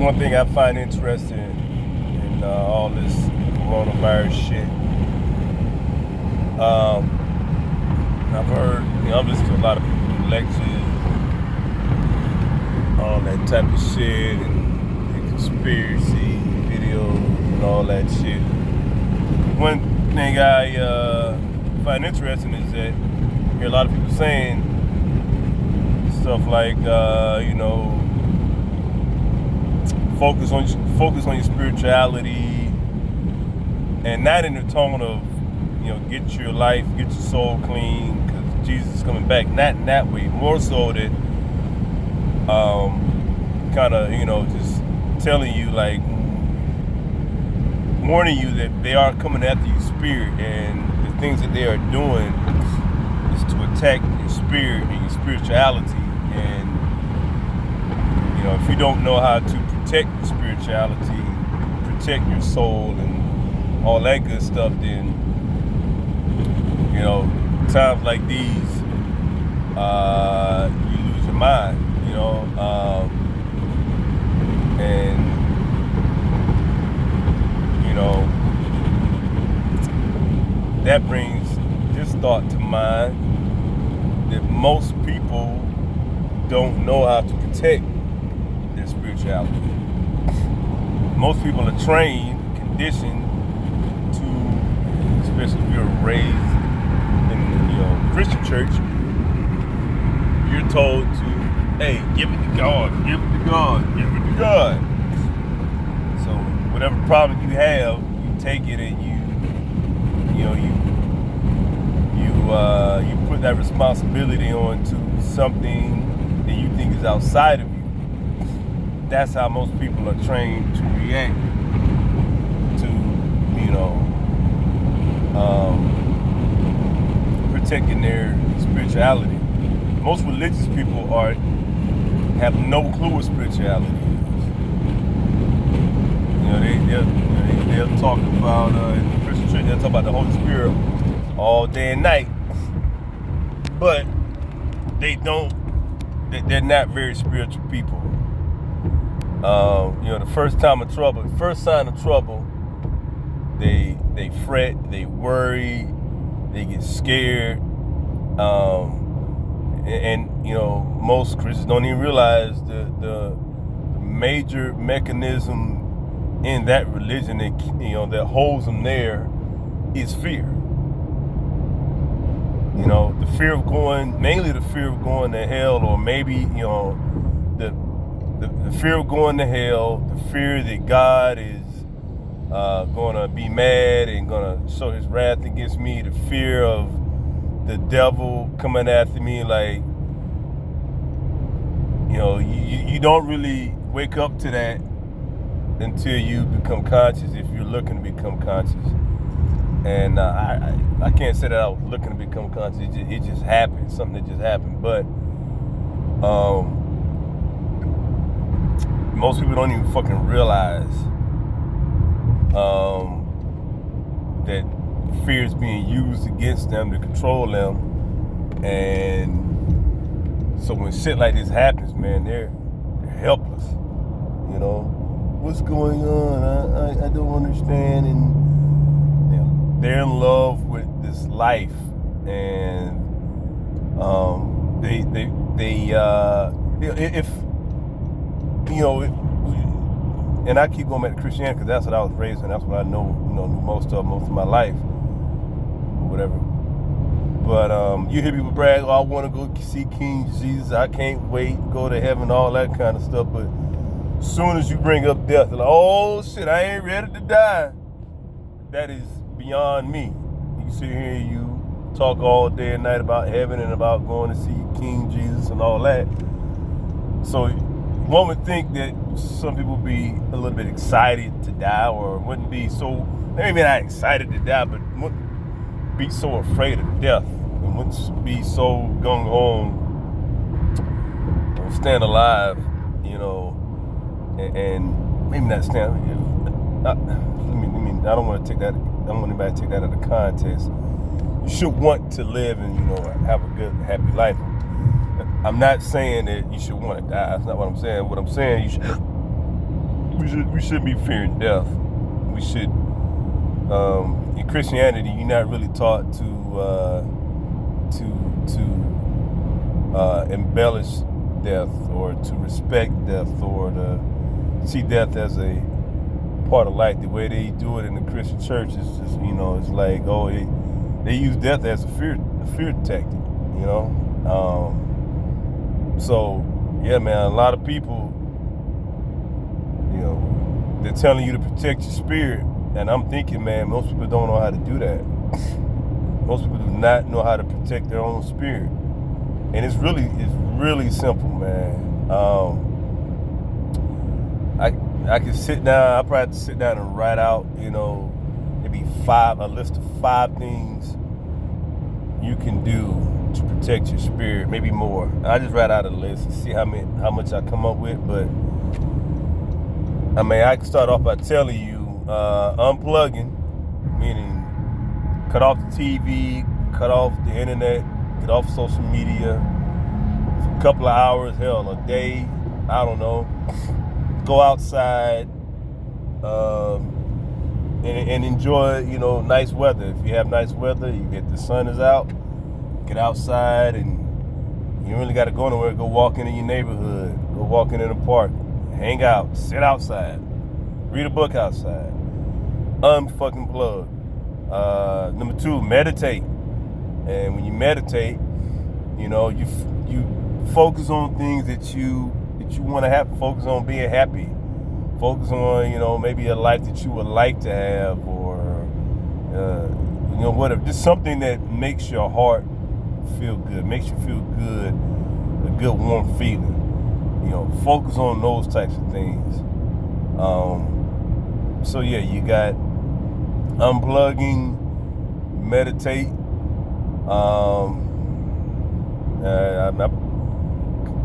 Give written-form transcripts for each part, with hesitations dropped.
one thing I find interesting in all this coronavirus shit. I've heard, I've listened to a lot of people lectures, all that type of shit, and conspiracy videos and all that shit. One thing I find interesting is that I hear a lot of people saying stuff like, focus on your spirituality, and not in the tone of, get your life, get your soul clean, because Jesus is coming back. Not in that way. More so that, kind of, just telling you, like, warning you that they are coming after your spirit, and the things that they are doing is to attack your spirit and your spirituality. And if you don't know how to protect your spirituality, protect your soul, and all that good stuff, then times like these, you lose your mind. And that brings this thought to mind, that most people don't know how to protect their spirituality. Most people are trained, conditioned to, especially if you're raised in Christian church, you're told to, hey, give it to God, give it to God, give it to God. So whatever problem you have, you take it and you put that responsibility onto something that you think is outside of you. That's how most people are trained to react to, protecting their spirituality. Most religious people have no clue what spirituality is. They'll talk about in the Christian church. They'll talk about the Holy Spirit all day and night, but they're not very spiritual people. The first sign of trouble, they fret, they worry, they get scared, and most Christians don't even realize the major mechanism in that religion that holds them there is fear. The fear of mainly the fear of going to hell, or maybe the fear of going to hell, the fear that God is going to be mad and going to show his wrath against me, the fear of the devil coming after me. Like, you don't really wake up to that until you become conscious, if you're looking to become conscious. And I can't say that I was looking to become conscious. It just happened, something that just happened. But most people don't even fucking realize that fear is being used against them to control them. And so when shit like this happens, man, they're helpless. What's going on? I don't understand. And they're in love with this life, and and I keep going back to Christianity because that's what I was raised in. That's what I know, knew most of my life, or whatever. But you hear people brag, I want to go see King Jesus, I can't wait, go to heaven, all that kind of stuff. But as soon as you bring up death, they're like, oh shit, I ain't ready to die. That is beyond me. You sit here and you talk all day and night about heaven and about going to see King Jesus and all that. So one would think that some people would be a little bit excited to die, or wouldn't be so, maybe not excited to die, but wouldn't be so afraid of death, and wouldn't be so gung-ho on stand alive, and maybe not stand. I don't want to take that. I don't want anybody to take that out of context. You should want to live and have a good, happy life. I'm not saying that you should want to die. That's not what I'm saying. What I'm saying, we shouldn't be fearing death. We should. In Christianity, you're not really taught to embellish death or to respect death or to see death as a part of life. The way they do it in the Christian church is just, it's like, oh, they use death as a fear tactic, So yeah, man, a lot of people, they're telling you to protect your spirit, and I'm thinking, man, most people don't know how to do that. Most people do not know how to protect their own spirit, and it's really simple, man. I can sit down. I probably have to sit down and write out, maybe a list of 5 things you can do to protect your spirit, maybe more. I just write out a list and see how much I come up with. But I can start off by telling you, unplugging, meaning cut off the TV, cut off the internet, get off social media for a couple of hours, hell, a day, I don't know. Go outside and enjoy, nice weather. If you have nice weather, the sun is out, get outside, and you don't really got to go nowhere. Go walking in your neighborhood, go walking in the park, hang out, sit outside, read a book outside, unfucking plug. Number 2, meditate. And when you meditate, you focus on things that you want to have. Focus on being happy. Focus on, maybe a life that you would like to have, or whatever. Just something that makes your heart feel good, makes you feel good, a good warm feeling. Focus on those types of things. So yeah, you got unplugging, meditate. I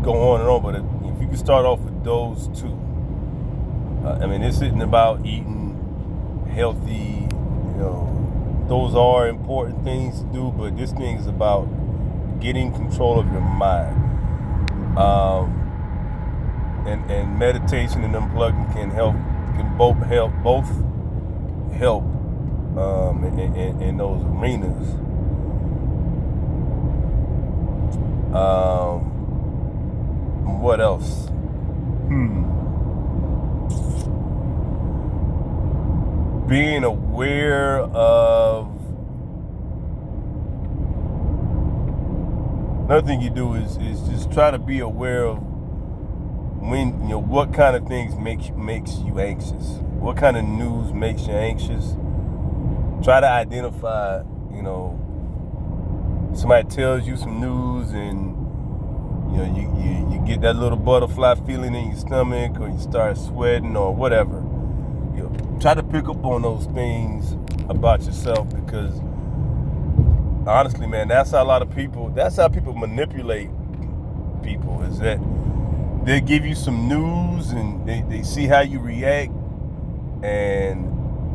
go on and on, but if you can start off with those 2, this isn't about eating healthy. Those are important things to do, but this thing is about getting control of your mind. And meditation and unplugging can both help in those arenas. What else? Being aware of. Another thing you do is just try to be aware of when what kind of things makes you anxious. What kind of news makes you anxious? Try to identify. Somebody tells you some news and you get that little butterfly feeling in your stomach, or you start sweating or whatever. Try to pick up on those things about yourself, because honestly, man, that's how people manipulate people, is that they give you some news and they see how you react, and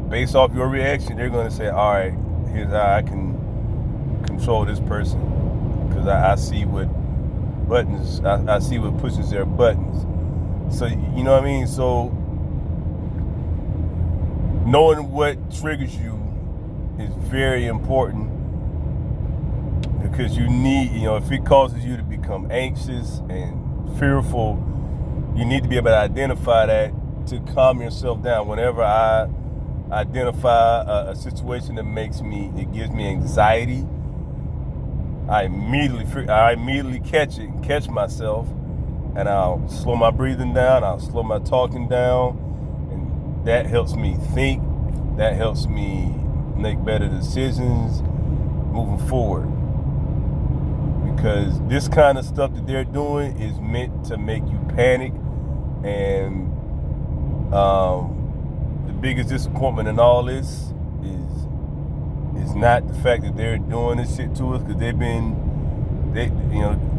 based off your reaction, they're going to say, all right, here's how I can control this person, because I see what buttons, I see what pushes their buttons. So, you know what I mean? So, knowing what triggers you is very important, because you need, if it causes you to become anxious and fearful, you need to be able to identify that to calm yourself down. Whenever I identify a situation that gives me anxiety, I immediately catch myself, and I'll slow my breathing down, I'll slow my talking down, and that helps me think, that helps me make better decisions moving forward. Because this kind of stuff that they're doing is meant to make you panic, and the biggest disappointment in all this is not the fact that they're doing this shit to us, because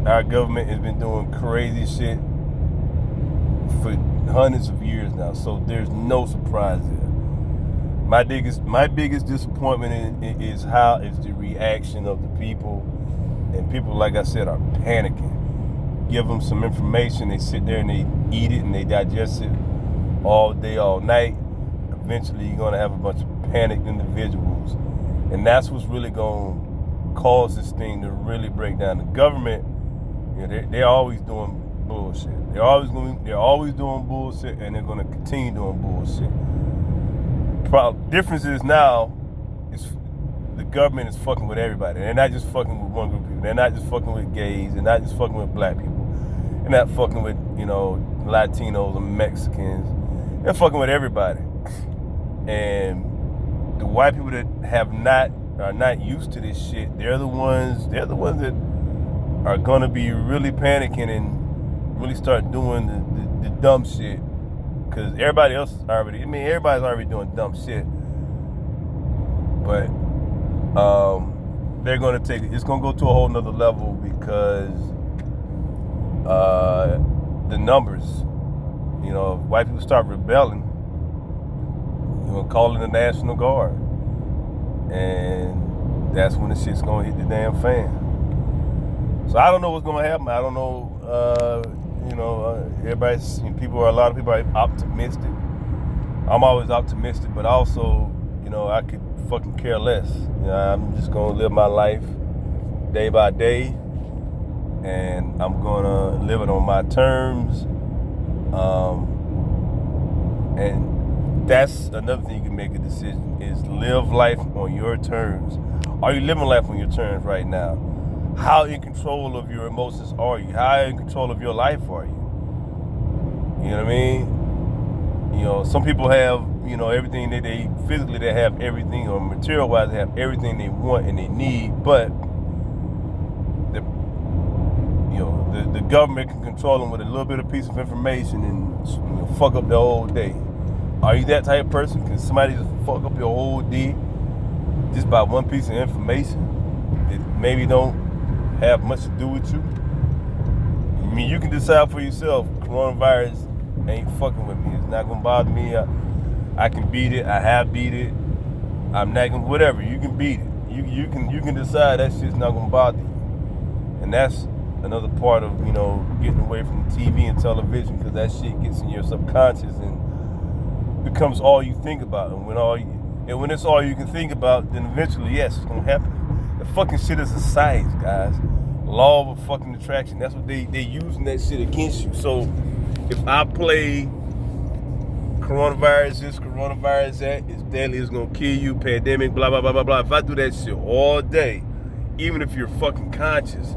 our government has been doing crazy shit for hundreds of years now, so there's no surprise there. My biggest disappointment is the reaction of the people, and people, like I said, are panicking. Give them some information, they sit there and they eat it and they digest it, all day, all night. Eventually, you're gonna have a bunch of panicked individuals, and that's what's really gonna cause this thing to really break down. The government, they're always doing bullshit. They're always doing bullshit, and they're gonna continue doing bullshit. Difference is now, the government is fucking with everybody. They're not just fucking with one group of people. They're not just fucking with gays. They're not just fucking with black people. They're not fucking with, Latinos or Mexicans. They're fucking with everybody. And the white people that are not used to this shit, they're the ones that are gonna be really panicking and really start doing the dumb shit. Cause everybody's already doing dumb shit. But it's gonna go to a whole nother level because the numbers, if white people start rebelling, call in the National Guard, and that's when the shit's gonna hit the damn fan. So I don't know what's gonna happen. I don't know. A lot of people are optimistic. I'm always optimistic, but also, I could fucking care less. I'm just gonna live my life day by day, and I'm gonna live it on my terms. And that's another thing you can make a decision is live life on your terms. Are you living life on your terms right now? How in control of your emotions are you? How in control of your life are you? You know what I mean? Some people have, everything that they physically, they have everything, or material-wise, they have everything they want and they need, but the government can control them with a little bit of piece of information and fuck up their whole day. Are you that type of person? Can somebody just fuck up your whole day just by one piece of information that maybe don't have much to do with you? I mean, you can decide for yourself. Coronavirus ain't fucking with me. It's not gonna bother me. I can beat it. I have beat it. I'm not gonna, whatever. You can beat it. You can decide that shit's not gonna bother you. And that's another part of getting away from TV and television, because that shit gets in your subconscious and becomes all you think about. And when it's all you can think about, then eventually, yes, it's gonna happen. The fucking shit is a science, guys. Law of fucking attraction. That's what they using that shit against you. So if I play coronavirus this, coronavirus that, it's deadly, it's gonna kill you, pandemic, blah, blah, blah, blah, blah. If I do that shit all day, even if you're fucking conscious,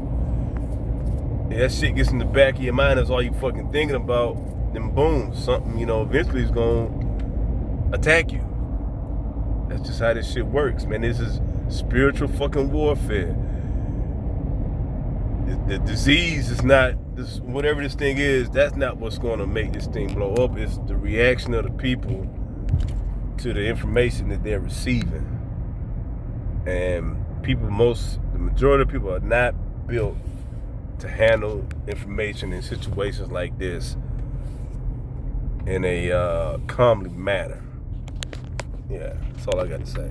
that shit gets in the back of your mind, that's all you fucking thinking about, then boom, something, eventually is gonna attack you. That's just how this shit works, man. This is spiritual fucking warfare. The disease is not, whatever this thing is, that's not what's going to make this thing blow up. It's the reaction of the people to the information that they're receiving. And the majority of people are not built to handle information in situations like this in a calmly manner. Yeah, that's all I got to say.